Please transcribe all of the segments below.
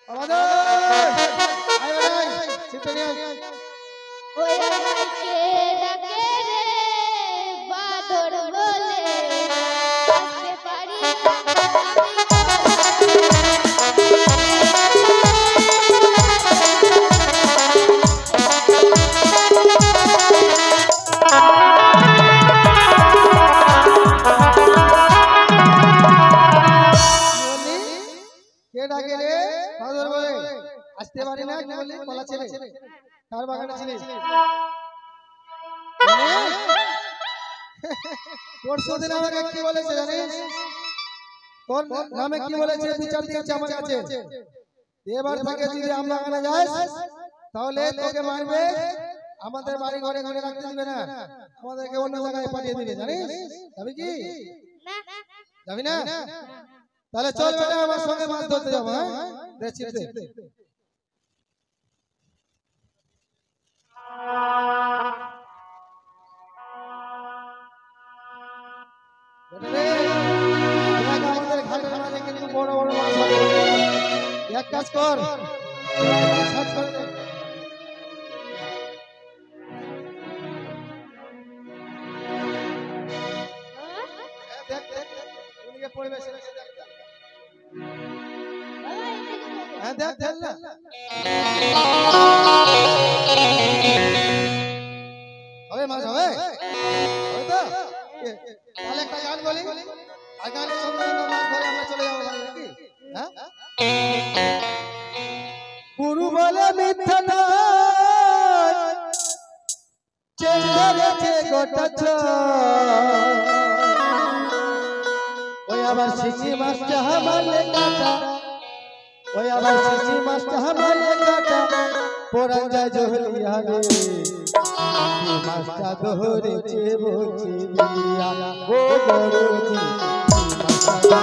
আমাদের আয় ভাই চিন্তা নিয়ে ওই আমাকে ডাকে রে বাদর বলে আসতে পারি কে ডাকে রে বাদর বলে আসতে পারি না কি বলি বলা ছেলে তার বাগানে ছিলে পরশু দিন আমাকে কি বলেছে জানিস তোর নামে কি বলেছে বিচার দিয়েছে আমার কাছে এবার থেকে যদি আমরা বাগানে যাস তাহলে তোকে মারবে আমাদের বাড়ি ঘরে ঘরে রাখতে দিবে না আমাদেরকে অন্য জায়গায় পাঠিয়ে দিবে জানিস যাবি কি যাবি না তাহলে চল বেটা আমার সঙ্গে মাছ ধরতে যাবো হ্যাঁ দেখছি আমাদের ঘাটের মাঝে কিন্তু বড় বড় মাছ এক কাজ কর দেখ দেখ উনিকে পড়বে সেটা দেখ হ্যাঁ দেখ দেখ না হবে মাছ হবে তো তাহলে একটা গান বলি আর গানের সঙ্গে মাছ ধরে আমরা চলে যাবো নাকি হ্যাঁ গুরু বলে মিথ্যা নয় চেঙ্গারেছে গোটা ওই আবার শিশি মাছটা হামালে কাটা ওই আবার শিশি মাছটা হামালে কাটা পড়া যায় জহলিয়া রে মাছটা ধরেছে বলছি দিয়া ও গরুজি মাছটা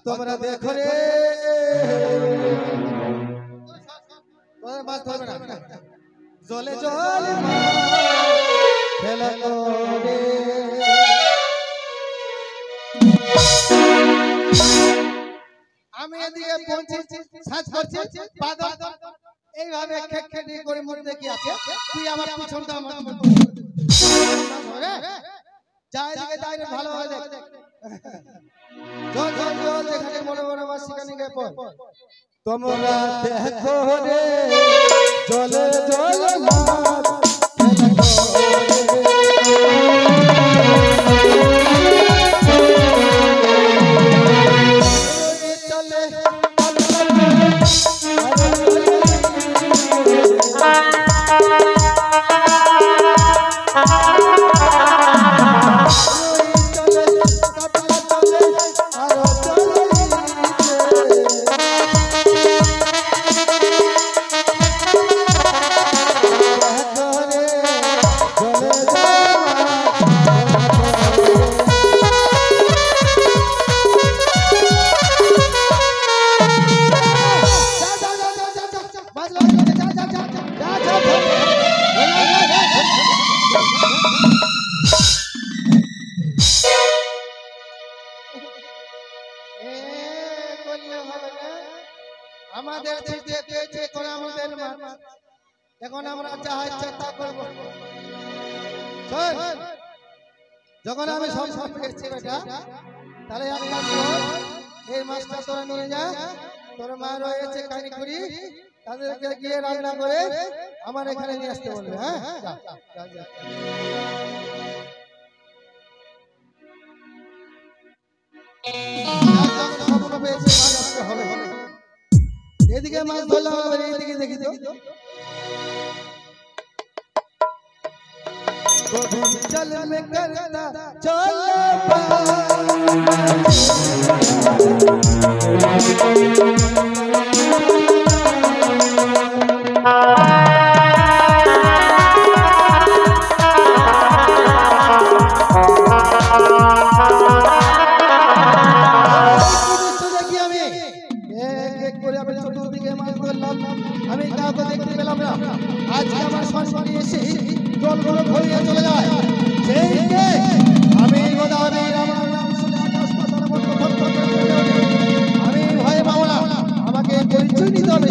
তোমরা দেখো রে মাছ ধরবে না জলে জলে খেলা করে আমি এদিকে পৌঁছেছি সাজ করছি বাদল এইভাবে খেকখেটি করে মধ্যে কি আছে তুই আমার পিছনটা আমার যা এদিকে ডাইরেক্ট ভালো হয় দেখ জল জল জল যেখানে বড় বড় মাছ সেখানে গিয়ে পড় তোমরা দেখো রে জলে জলে মাছ চলে আমাদের ছিটে পেয়েছে করে আমাদের মাছ। এখন আমরা যা ইচ্ছা তা করব। শোন, যখন আমি সব সব পেয়েছি বেটা, তাহলে এক কাজ কর, এই মাছটা তোরা নিয়ে যা, তোর মা রয়েছে কানিকুড়ি, তাদেরকে গিয়ে রান্না করে আমার এখানে নিয়ে আসতে বলবে। হ্যাঁ, যা, যা, যা। স্বপ্ন পেয়েছে মাছ আজকে হবে। এদিকে মাছ ধরলাম, আবার এইদিকে দেখি তো चल में करता चल চতুর্দিকে মাছ ধরলাম, আমি কাউকে দেখতে পেলাম না। আজকে আমার সংসারে এসে জলগুলো ভরিয়ে চলে যায়। সেইকে আমি গোদাবরী আমার নাম শুনে আকাশ পাতাল বন্ধ থরথর করে ওঠে। আমি ভয়ে পাবো না, আমাকে পরিচয় নিতে হবে।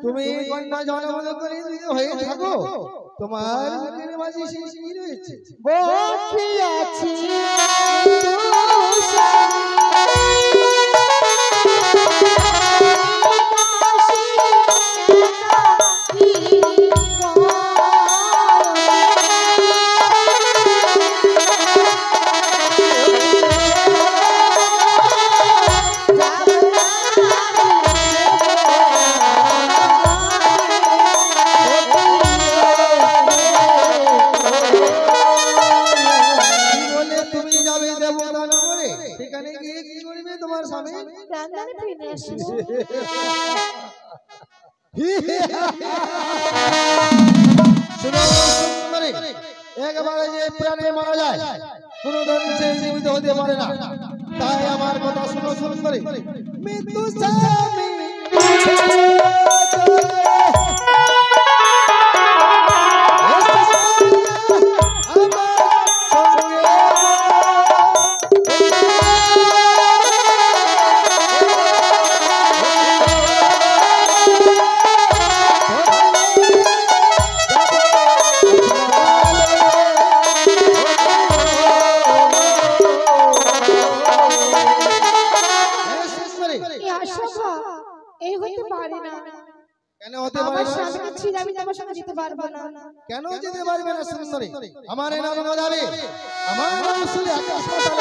তুমি কন্যা জন্ম করে হয়ে থাকো, তোমার মুখের মাঝে কি রয়েছে? বকি আছি একবারে যে প্রাণে মারা যায় কোন ধরনের সে জীবিত হতে পারে না। তাই আমার কথা শুনো সুন্দরী, মৃত্যু স্বামী কেন যেতে পারবে না সুন্দরী? আমার নাম গোদাবরী, আমার নাম শুনে আকাশ পাতাল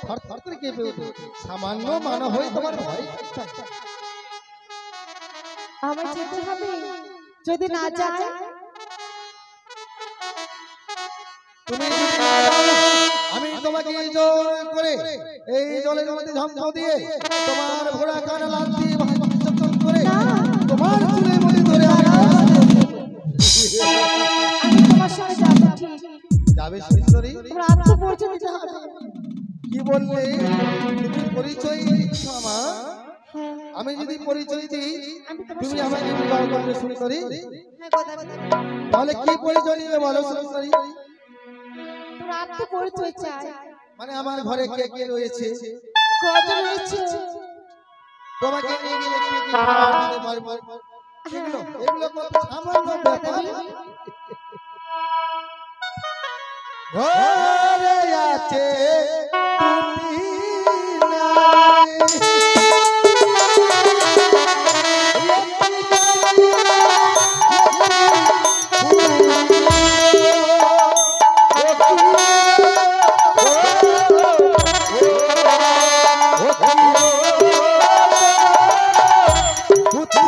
থরথর করে কেঁপে ওঠে। সামান্য মানব হয়ে তোমার ভয়। আমার যেতে হবে, যদি না যায় তুমি যদি না যাও, আমি তোমাকে এই জল করে এই জলের মধ্যে ঝাঁপ দিয়ে তোমার ঘোড়া কান লাথি দিয়ে ভাঁজ করে তোমার চুলের মধ্যে ধরে আমি তোমার সঙ্গে যাবো, ঠিক যাবে সুন্দরী। তোমার আত্মপরিচয় দিতে হবে। কি বললে তুমি পরিচয় দিচ্ছ আমার? হ্যাঁ, আমি যদি পরিচয় দিই আমি তোমার তুমি সঙ্গে আমাকে বিবাহ করবে সুন্দরী? হ্যাঁ, কথা বলি। তাহলে কি পরিচয় নিবে বলো সুন্দরী? তোমার আত্মপরিচয় চাই। মানে আমার ঘরে কে কে রয়েছে, কজন রয়েছে? তোমাকে নিয়ে গেলে কে কে খাবার দিতে পারবো, এগুলো এগুলো কত সামান্য ব্যাপার। ঘরে আছে দুটি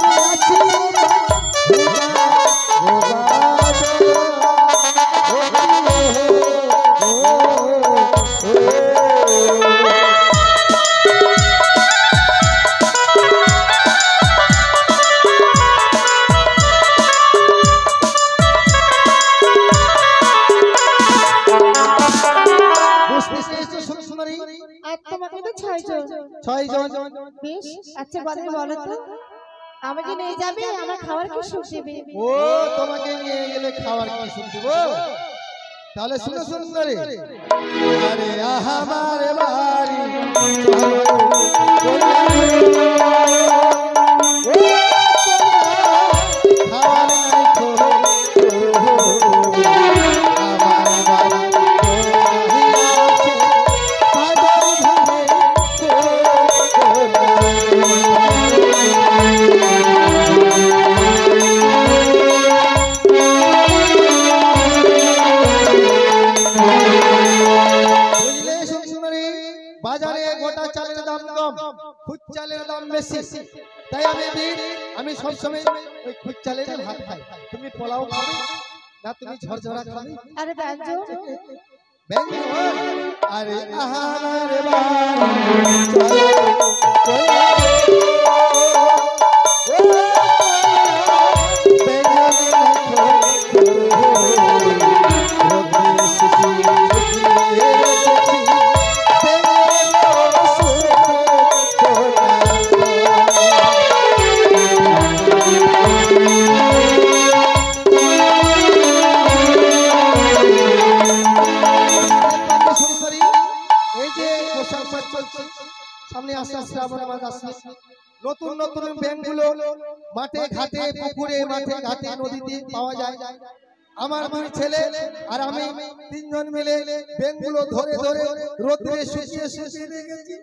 বেশ, আচ্ছা বলে বলো তো, আমাকে নিয়ে যাবে, আমার খাবার কি সুখ দেবে? ও তোমাকে নিয়ে গেলে খাবার কি সুখ দেব? তাহলে শুনো সুন্দরী, আরে আমার বাড়ি বাজারে গোটা চালের দাম কম, খুদ চালের দাম বেশি, তাই আমি সবসময় ওই খুদ চালের ভাত খাই। তুমি পোলাও খাবে না তুমি ঝরঝরা খাবে? আরে ব্যঞ্জন, ব্যঞ্জন, আরে আহারে সামনে আসছে শ্রাবণ মাস আসছে, নতুন নতুন ব্যাঙগুলো মাঠে ঘাটে পুকুরে মাঠে ঘাটে নদীতে পাওয়া যায়। আমার দুই ছেলে আর আমি তিনজন মিলে ব্যাঙগুলো ধরে ধরে রোদে শুকিয়ে শুকিয়ে রেখেছি।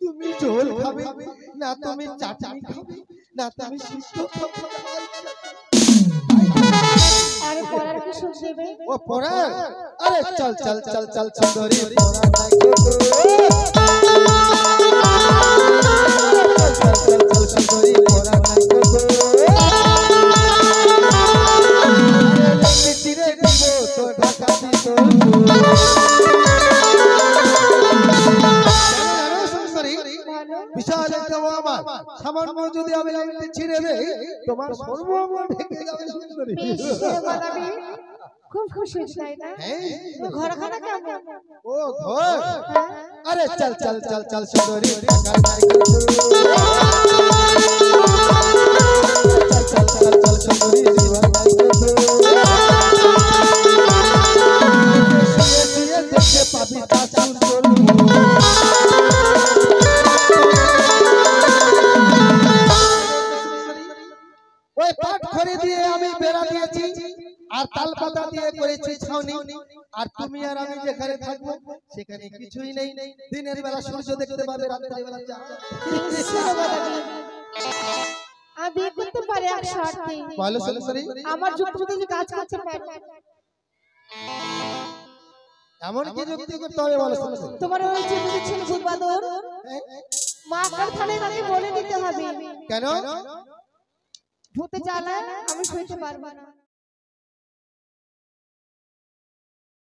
তুমি ঝোল খাবে না তুমি চাটনি খাবে না তুমি সিদ্ধ খাবে? আরে পড়ার কি সুখ দেবে? ও পড়ার, আরে চল চল চল চল সুন্দরী পড়া নাই গো, চল চল চল সুন্দরী পড়া নাই গো, আরে চিরে দিব তো ঢাকা দিব সুন্দরী। বিশাল একটা আমার সামান্য যদি আমি লাইনটি ছিঁড়ে দেই তোমার সর্বমঙ্গল ঢেকে যাবে সুন্দরী। খুব খুশি তাই না? ঘর খানা কেমন? ও ঘর, আরে চল চল চল চল সুন্দরী চল চল চল সুন্দরী দেখতে পাবি তা সুন্দর। ওই পাট খড়ি দিয়ে আমি বেড়া দিয়েছি আর তাল পাতা দিয়ে করেছি ছাউনি, আর তুমি আর আমি যেখানে থাকবো সেখানে কিছুই নেই। দিনের বেলা সূর্য দেখতে পাবে, রাতের বেলা চাঁদ। আমি বিয়ে করতে পারি এক শর্তে, ভালো সুন্দরী, আমার যুক্তিতে যে কাজ করতে পারবে। এমন কি যুক্তি করতে হবে বলো সুন্দরী? তোমার ওই যে ছিল ভূতবাদর মা কারখানায় তাকে বলে দিতে হবে। কেন? ভূতে জ্বালায় আমি সইতে পারবো না।